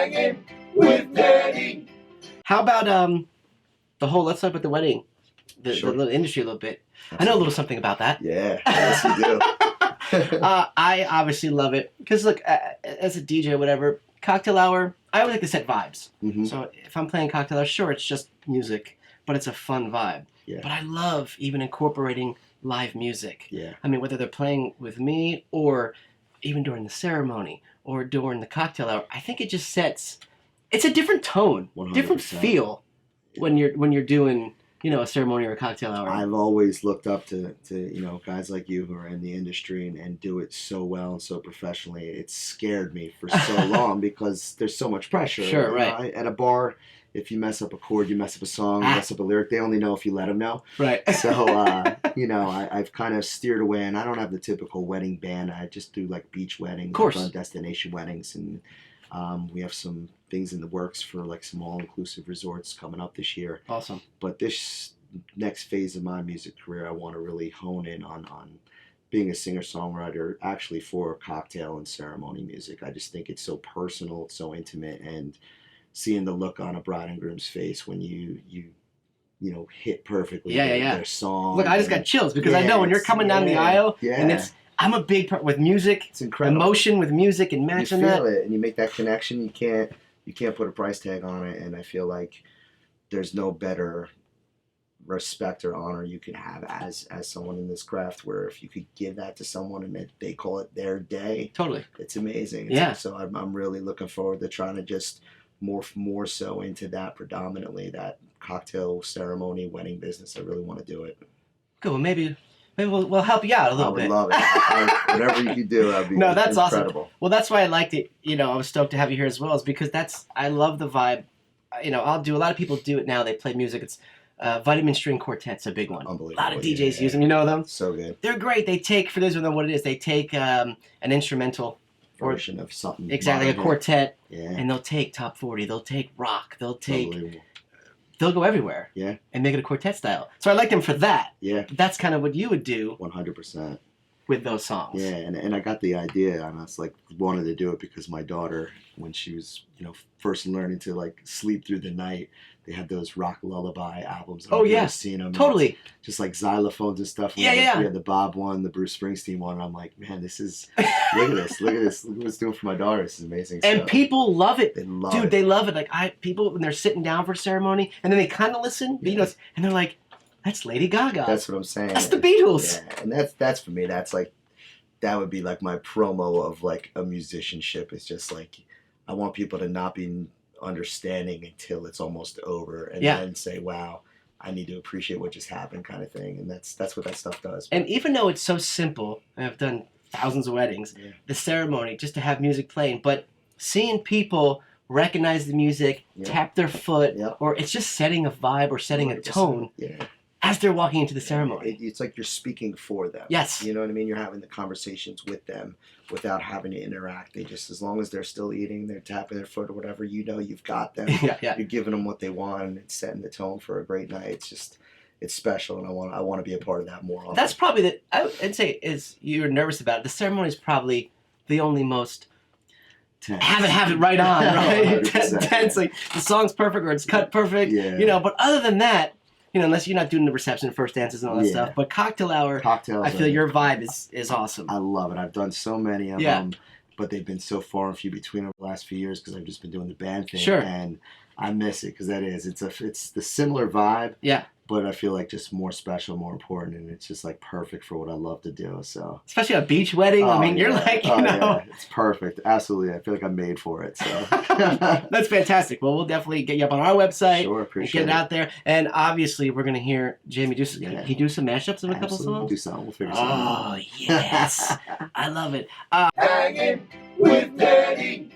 Hangin with Denny. How about the whole let's talk about the wedding, the little industry a little bit. I know a little something about that. Yeah, yes you do. I obviously love it because look, as a DJ or whatever, cocktail hour, I always like to set vibes. Mm-hmm. So if I'm playing cocktail hour, sure, it's just music, but it's a fun vibe. Yeah. But I love even incorporating live music. Yeah. I mean, whether they're playing with me or even during the ceremony or during the cocktail hour, I think it just sets, it's a different tone, 100%. different feel when you're doing, you know, a ceremony or a cocktail hour. I've always looked up to you know, guys like you who are in the industry and do it so well and so professionally. It scared me for so long because there's so much pressure. Sure, you right. know, at a bar, if you mess up a chord, you mess up a song, you mess up a lyric, they only know if you let them know. Right. So, you know, I've kind of steered away, and I don't have the typical wedding band. I just do like beach weddings. Of course. I've done destination weddings, and we have some things in the works for like some all-inclusive resorts coming up this year. Awesome. But this next phase of my music career, I want to really hone in on being a singer-songwriter actually for cocktail and ceremony music. I just think it's so personal, it's so intimate, and seeing the look on a bride and groom's face when you know, hit perfectly their song. Look, I just got chills because I know when you're coming down the aisle, and I'm a big part with music. It's incredible. Emotion with music and matching you feel that. it, and you make that connection. You can't put a price tag on it, and I feel like there's no better respect or honor you can have as someone in this craft, where if you could give that to someone and they call it their day, Totally. it's amazing. So I'm really looking forward to trying to just morph more so into that, predominantly that cocktail ceremony wedding business. I really want to do it. Good. Well, maybe we'll help you out a little bit. I would love it. Whatever you could do, that'd be no, that's incredible. Awesome. Well, that's why I liked it. You know, I was stoked to have you here as well, is because I love the vibe. You know, a lot of people do it now. They play music. It's vitamin string quartet's a big one. Unbelievable. A lot of DJs use them. You know them? So good. They're great. They take, for those who know what it is, they take an instrumental version of something. Exactly, like a quartet. Yeah. And they'll take top 40. They'll take rock. They'll go everywhere. Yeah. And make it a quartet style. So I like them for that. Yeah. But that's kind of what you would do. 100%. With those songs. Yeah, and I got the idea, and I was like, wanted to do it because my daughter, when she was, you know, first learning to like sleep through the night, they had those rock lullaby albums. Oh yeah, seen them. Totally. Just like xylophones and stuff. Yeah. We had the Bob one, the Bruce Springsteen one. And I'm like, man, this is look at this, look what it's doing for my daughter. This is amazing. And people love it. They love it. Dude, they love it. Like people when they're sitting down for ceremony, and then they kind of listen, you know, and they're like, that's Lady Gaga. That's what I'm saying. That's the Beatles. Yeah, and that's for me. That's like, that would be like my promo of like a musicianship. It's just like, I want people to not be understanding until it's almost over, and then say, wow, I need to appreciate what just happened, kind of thing. And that's what that stuff does. And even though it's so simple, and I've done thousands of weddings, the ceremony, just to have music playing, but seeing people recognize the music, tap their foot, or it's just setting a vibe or setting a tone as they're walking into the ceremony. It's like you're speaking for them. Yes. You know what I mean? You're having the conversations with them without having to interact. They just, as long as they're still eating, they're tapping their foot or whatever, you know you've got them. You're giving them what they want, and it's setting the tone for a great night. It's just, it's special, and I want to be a part of that more often. That's probably I'd say, is you're nervous about it. The ceremony is probably the only most have it right on, right? Tense, like the song's perfect or it's cut perfect, you know. But other than that, you know, unless you're not doing the reception, first dances, and all that stuff. But cocktail hour, I feel your vibe is awesome. I love it. I've done so many of them, but they've been so far and few between over the last few years because I've just been doing the band thing. Sure. And I miss it because it's the similar vibe. Yeah. But I feel like just more special, more important, and it's just like perfect for what I love to do. So especially a beach wedding. I mean, you're like, you know, it's perfect. Absolutely, I feel like I'm made for it. So that's fantastic. Well, we'll definitely get you up on our website. Sure, appreciate it. Get it out there, and obviously, we're gonna hear Jamie do. Can he do some mashups of a couple songs? We'll do something. We'll figure something out. Oh yes, I love it. Hangin with Denny.